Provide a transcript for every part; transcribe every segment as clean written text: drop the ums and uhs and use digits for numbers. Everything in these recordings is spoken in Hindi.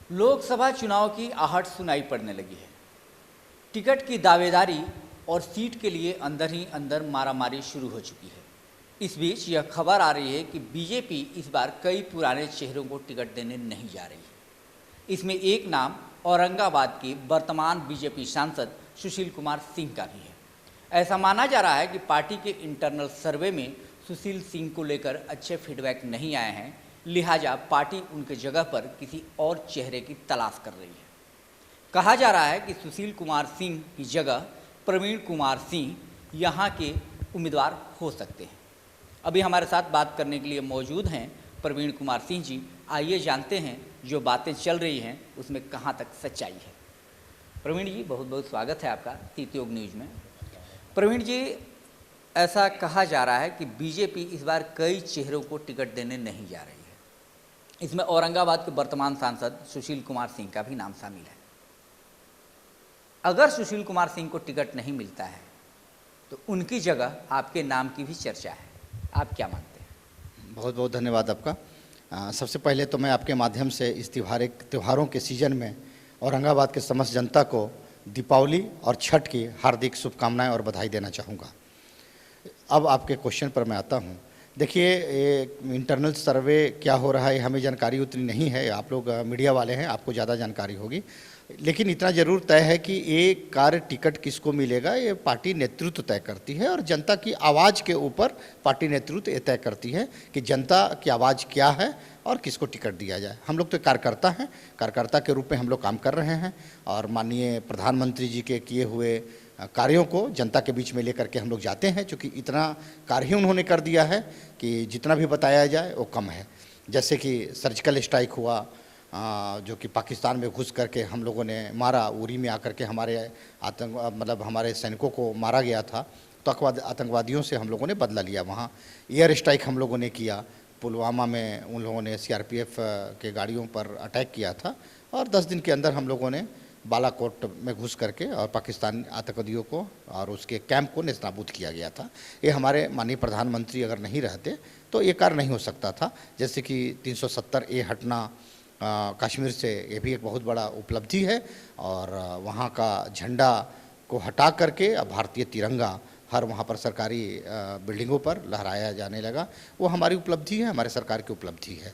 लोकसभा चुनाव की आहट सुनाई पड़ने लगी है। टिकट की दावेदारी और सीट के लिए अंदर ही अंदर मारामारी शुरू हो चुकी है। इस बीच यह खबर आ रही है कि बीजेपी इस बार कई पुराने चेहरों को टिकट देने नहीं जा रही है। इसमें एक नाम औरंगाबाद के वर्तमान बीजेपी सांसद सुशील कुमार सिंह का भी है। ऐसा माना जा रहा है कि पार्टी के इंटरनल सर्वे में सुशील सिंह को लेकर अच्छे फीडबैक नहीं आए हैं, लिहाजा पार्टी उनके जगह पर किसी और चेहरे की तलाश कर रही है। कहा जा रहा है कि सुशील कुमार सिंह की जगह प्रवीण कुमार सिंह यहाँ के उम्मीदवार हो सकते हैं। अभी हमारे साथ बात करने के लिए मौजूद हैं प्रवीण कुमार सिंह जी। आइए जानते हैं जो बातें चल रही हैं उसमें कहाँ तक सच्चाई है। प्रवीण जी, बहुत बहुत स्वागत है आपका सीतयोग न्यूज़ में। प्रवीण जी, ऐसा कहा जा रहा है कि बीजेपी इस बार कई चेहरों को टिकट देने नहीं जा रही है। इसमें औरंगाबाद के वर्तमान सांसद सुशील कुमार सिंह का भी नाम शामिल है। अगर सुशील कुमार सिंह को टिकट नहीं मिलता है तो उनकी जगह आपके नाम की भी चर्चा है। आप क्या मानते हैं? बहुत बहुत धन्यवाद आपका। सबसे पहले तो मैं आपके माध्यम से इस त्योहारों के सीजन में औरंगाबाद के समस्त जनता को दीपावली और छठ की हार्दिक शुभकामनाएं और बधाई देना चाहूँगा। अब आपके क्वेश्चन पर मैं आता हूँ। देखिए, इंटरनल सर्वे क्या हो रहा है हमें जानकारी उतनी नहीं है। आप लोग मीडिया वाले हैं, आपको ज़्यादा जानकारी होगी। लेकिन इतना ज़रूर तय है कि एक कार्य टिकट किसको मिलेगा ये पार्टी नेतृत्व तय करती है और जनता की आवाज़ के ऊपर पार्टी नेतृत्व ये तय करती है कि जनता की आवाज़ क्या है और किसको टिकट दिया जाए। हम लोग तो कार्यकर्ता हैं, कार्यकर्ता के रूप में हम लोग काम कर रहे हैं और माननीय प्रधानमंत्री जी के किए हुए कार्यों को जनता के बीच में लेकर के हम लोग जाते हैं। चूँकि इतना कार्य उन्होंने कर दिया है कि जितना भी बताया जाए वो कम है। जैसे कि सर्जिकल स्ट्राइक हुआ, जो कि पाकिस्तान में घुस करके हम लोगों ने मारा, उरी में आकर के हमारे हमारे सैनिकों को मारा गया था। तो आतंकवादियों से हम लोगों ने बदला लिया। वहाँ एयर स्ट्राइक हम लोगों ने किया। पुलवामा में उन लोगों ने सीआरपीएफ के गाड़ियों पर अटैक किया था और 10 दिन के अंदर हम लोगों ने बालाकोट में घुस करके और पाकिस्तान आतंकवादियों को और उसके कैंप को नेस्तनाबूद किया गया था। ये हमारे माननीय प्रधानमंत्री अगर नहीं रहते तो ये कार्य नहीं हो सकता था। जैसे कि 370A हटना कश्मीर से, ये भी एक बहुत बड़ा उपलब्धि है और वहाँ का झंडा को हटा करके अब भारतीय तिरंगा हर वहाँ पर सरकारी बिल्डिंगों पर लहराया जाने लगा। वो हमारी उपलब्धि है, हमारे सरकार की उपलब्धि है।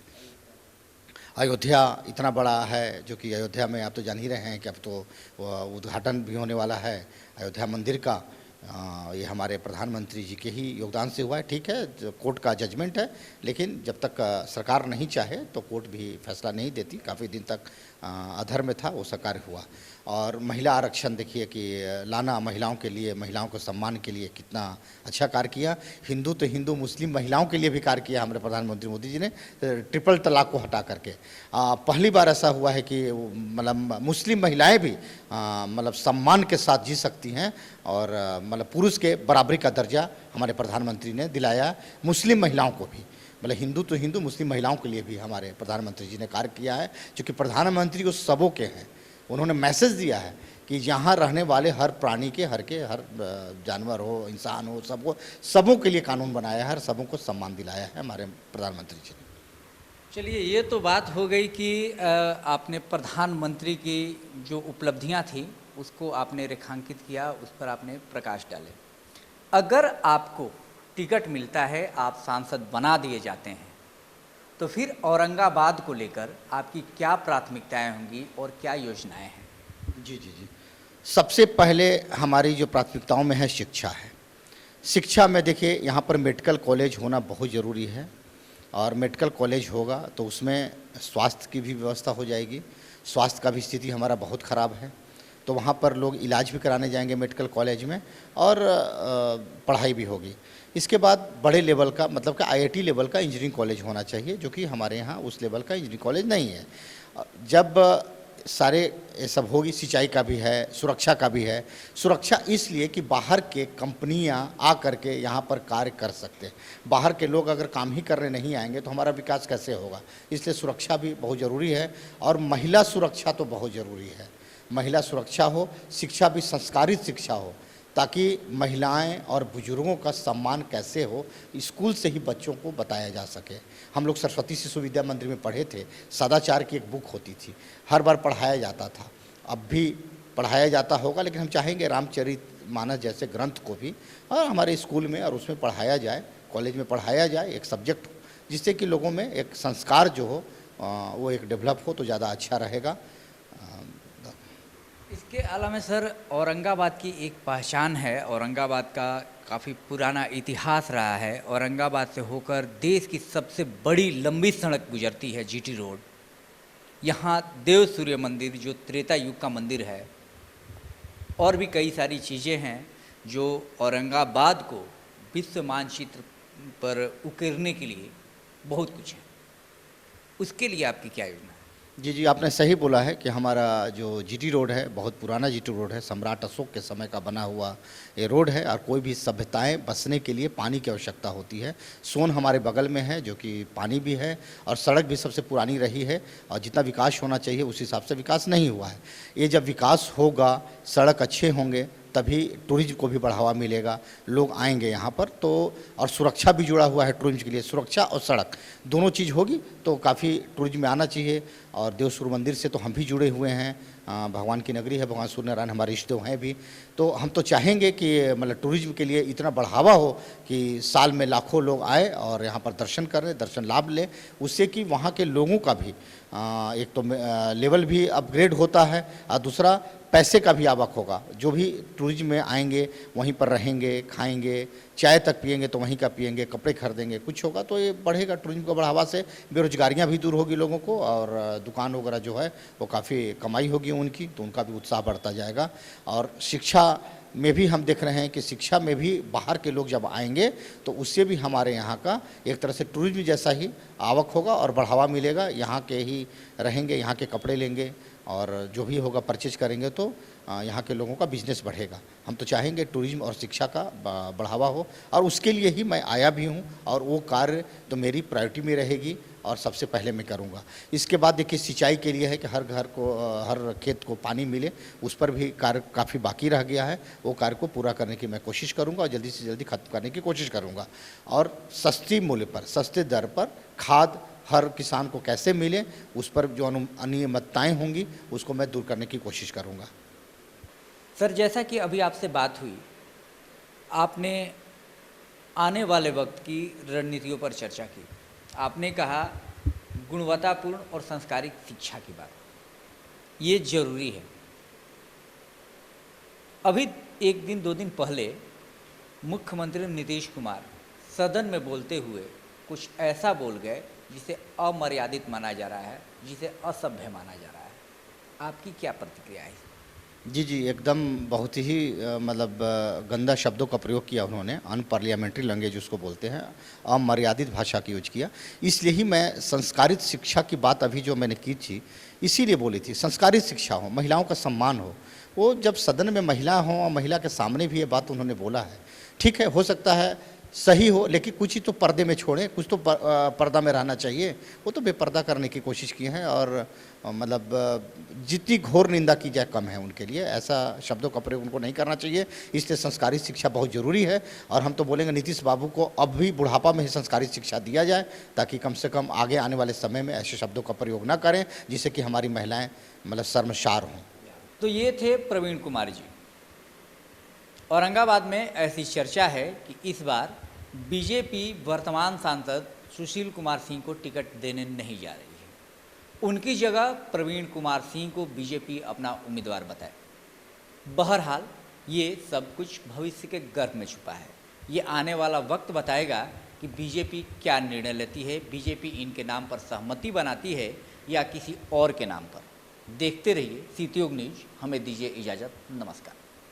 अयोध्या इतना बड़ा है, जो कि अयोध्या में आप तो जान ही रहे हैं कि अब तो उद्घाटन भी होने वाला है अयोध्या मंदिर का। ये हमारे प्रधानमंत्री जी के ही योगदान से हुआ है। ठीक है, कोर्ट का जजमेंट है, लेकिन जब तक सरकार नहीं चाहे तो कोर्ट भी फैसला नहीं देती। काफ़ी दिन तक अधर में था, वो सरकार हुआ। और महिला आरक्षण देखिए कि लाना महिलाओं के लिए, महिलाओं को सम्मान के लिए कितना अच्छा कार्य किया। हिंदू तो हिंदू, मुस्लिम महिलाओं के लिए भी कार्य किया हमारे प्रधानमंत्री मोदी जी ने, ट्रिपल तलाक को हटा करके। पहली बार ऐसा हुआ है कि मुस्लिम महिलाएं भी सम्मान के साथ जी सकती हैं और पुरुष के बराबरी का दर्जा हमारे प्रधानमंत्री ने दिलाया मुस्लिम महिलाओं को भी। हिंदू तो हिंदू, मुस्लिम महिलाओं के लिए भी हमारे प्रधानमंत्री जी ने कार्य किया है। क्योंकि प्रधानमंत्री वो सबों के हैं। उन्होंने मैसेज दिया है कि यहाँ रहने वाले हर प्राणी के हर जानवर हो, इंसान हो, सबों के लिए कानून बनाया है और सबों को सम्मान दिलाया है हमारे प्रधानमंत्री जी ने। चलिए, ये तो बात हो गई कि आपने प्रधानमंत्री की जो उपलब्धियां थी उसको आपने रेखांकित किया, उस पर आपने प्रकाश डाले। अगर आपको टिकट मिलता है, आप सांसद बना दिए जाते हैं, तो फिर औरंगाबाद को लेकर आपकी क्या प्राथमिकताएं होंगी और क्या योजनाएं हैं? जी जी जी, सबसे पहले हमारी जो प्राथमिकताओं में है शिक्षा है। शिक्षा में देखिए, यहाँ पर मेडिकल कॉलेज होना बहुत ज़रूरी है और मेडिकल कॉलेज होगा तो उसमें स्वास्थ्य की भी व्यवस्था हो जाएगी। स्वास्थ्य का भी स्थिति हमारा बहुत ख़राब है, तो वहाँ पर लोग इलाज भी कराने जाएंगे मेडिकल कॉलेज में और पढ़ाई भी होगी। इसके बाद बड़े लेवल का कि आईआईटी लेवल का इंजीनियरिंग कॉलेज होना चाहिए, जो कि हमारे यहाँ उस लेवल का इंजीनियरिंग कॉलेज नहीं है। जब सारे ये सब होगी, सिंचाई का भी है, सुरक्षा का भी है। सुरक्षा इसलिए कि बाहर के कंपनियां आ करके यहाँ पर कार्य कर सकते हैं। बाहर के लोग अगर काम ही करने नहीं आएंगे तो हमारा विकास कैसे होगा। इसलिए सुरक्षा भी बहुत ज़रूरी है और महिला सुरक्षा तो बहुत ज़रूरी है। महिला सुरक्षा हो, शिक्षा भी संस्कारित शिक्षा हो, ताकि महिलाएं और बुजुर्गों का सम्मान कैसे हो स्कूल से ही बच्चों को बताया जा सके। हम लोग सरस्वती शिशु विद्या मंदिर में पढ़े थे, सदाचार की एक बुक होती थी, हर बार पढ़ाया जाता था, अब भी पढ़ाया जाता होगा, लेकिन हम चाहेंगे रामचरितमानस जैसे ग्रंथ को भी और हमारे स्कूल में और उसमें पढ़ाया जाए, कॉलेज में पढ़ाया जाए, एक सब्जेक्ट हो, जिससे कि लोगों में एक संस्कार जो हो वो एक डेवलप हो तो ज़्यादा अच्छा रहेगा। इसके अलावा सर, औरंगाबाद की एक पहचान है, औरंगाबाद का काफ़ी पुराना इतिहास रहा है। औरंगाबाद से होकर देश की सबसे बड़ी लंबी सड़क गुजरती है, जीटी रोड। यहाँ देव सूर्य मंदिर जो त्रेता युग का मंदिर है, और भी कई सारी चीज़ें हैं जो औरंगाबाद को विश्व मानचित्र पर उकेरने के लिए बहुत कुछ है। उसके लिए आपकी क्या योजना है? जी जी, आपने सही बोला है कि हमारा जो जीटी रोड है बहुत पुराना जीटी रोड है, सम्राट अशोक के समय का बना हुआ ये रोड है और कोई भी सभ्यताएं बसने के लिए पानी की आवश्यकता होती है। सोन हमारे बगल में है जो कि पानी भी है और सड़क भी सबसे पुरानी रही है और जितना विकास होना चाहिए उस हिसाब से विकास नहीं हुआ है। ये जब विकास होगा, सड़क अच्छे होंगे, तभी टूरिज्म को भी बढ़ावा मिलेगा, लोग आएंगे यहाँ पर। तो और सुरक्षा भी जुड़ा हुआ है टूरिज्म के लिए, सुरक्षा और सड़क दोनों चीज़ होगी तो काफ़ी टूरिज्म में आना चाहिए। और देव सूर्य मंदिर से तो हम भी जुड़े हुए हैं, भगवान की नगरी है, भगवान सूर्य नारायण हमारे इष्ट देव हैं भी, तो हम तो चाहेंगे कि मतलब टूरिज्म के लिए इतना बढ़ावा हो कि साल में लाखों लोग आए और यहाँ पर दर्शन करें, दर्शन लाभ लें, उससे कि वहाँ के लोगों का भी एक तो लेवल भी अपग्रेड होता है और दूसरा पैसे का भी आवक होगा। जो भी टूरिज्म में आएंगे वहीं पर रहेंगे, खाएंगे, चाय तक पिएंगे तो वहीं का पिएंगे, कपड़े खरीदेंगे, कुछ होगा तो ये बढ़ेगा। टूरिज्म को बढ़ावा से बेरोजगारियां भी दूर होगी लोगों को और दुकान वगैरह जो है वो काफ़ी कमाई होगी उनकी, तो उनका भी उत्साह बढ़ता जाएगा। और शिक्षा में भी हम देख रहे हैं कि शिक्षा में भी बाहर के लोग जब आएंगे तो उससे भी हमारे यहाँ का एक तरह से टूरिज्म जैसा ही आवक होगा और बढ़ावा मिलेगा। यहाँ के ही रहेंगे, यहाँ के कपड़े लेंगे और जो भी होगा परचेज करेंगे तो यहाँ के लोगों का बिजनेस बढ़ेगा। हम तो चाहेंगे टूरिज्म और शिक्षा का बढ़ावा हो और उसके लिए ही मैं आया भी हूँ और वो कार्य तो मेरी प्रायोरिटी में रहेगी और सबसे पहले मैं करूँगा। इसके बाद देखिए सिंचाई के लिए है कि हर घर को, हर खेत को पानी मिले, उस पर भी कार्य काफ़ी बाकी रह गया है, वो कार्य को पूरा करने की मैं कोशिश करूँगा और जल्दी से जल्दी खत्म करने की कोशिश करूँगा। और सस्ती मूल्य पर, सस्ते दर पर खाद हर किसान को कैसे मिले, उस पर जो अनियमितताएँ होंगी उसको मैं दूर करने की कोशिश करूँगा। सर, जैसा कि अभी आपसे बात हुई, आपने आने वाले वक्त की रणनीतियों पर चर्चा की। आपने कहा गुणवत्तापूर्ण और संस्कारिक शिक्षा की बात, ये जरूरी है। अभी एक दिन 2 दिन पहले मुख्यमंत्री नीतीश कुमार सदन में बोलते हुए कुछ ऐसा बोल गए जिसे अमर्यादित माना जा रहा है, जिसे असभ्य माना जा रहा है। आपकी क्या प्रतिक्रिया है? जी जी, एकदम बहुत ही मतलब गंदा शब्दों का प्रयोग किया उन्होंने, अनपार्लियामेंट्री लैंग्वेज उसको बोलते हैं, अमर्यादित भाषा की यूज किया। इसलिए ही मैं संस्कारित शिक्षा की बात अभी जो मैंने की थी इसीलिए बोली थी, संस्कारित शिक्षा हो, महिलाओं का सम्मान हो। वो जब सदन में महिला हो और महिला के सामने भी ये बात उन्होंने बोला है, ठीक है, हो सकता है सही हो, लेकिन कुछ ही तो पर्दे में छोड़ें, कुछ तो पर्दा में रहना चाहिए। वो तो बेपर्दा करने की कोशिश की है और मतलब जितनी घोर निंदा की जाए कम है उनके लिए, ऐसा शब्दों का प्रयोग उनको नहीं करना चाहिए। इसलिए संस्कारित शिक्षा बहुत ज़रूरी है और हम तो बोलेंगे नीतीश बाबू को अब भी बुढ़ापा में ही संस्कारित शिक्षा दिया जाए ताकि कम से कम आगे आने वाले समय में ऐसे शब्दों का प्रयोग ना करें जिससे कि हमारी महिलाएँ मतलब शर्मसार हों। तो ये थे प्रवीण कुमार जी। औरंगाबाद में ऐसी चर्चा है कि इस बार बीजेपी वर्तमान सांसद सुशील कुमार सिंह को टिकट देने नहीं जा रही है। उनकी जगह प्रवीण कुमार सिंह को बीजेपी अपना उम्मीदवार बताए। बहरहाल ये सब कुछ भविष्य के गर्भ में छुपा है। ये आने वाला वक्त बताएगा कि बीजेपी क्या निर्णय लेती है, बीजेपी इनके नाम पर सहमति बनाती है या किसी और के नाम पर। देखते रहिए सीटी न्यूज़। हमें दीजिए इजाज़त। नमस्कार।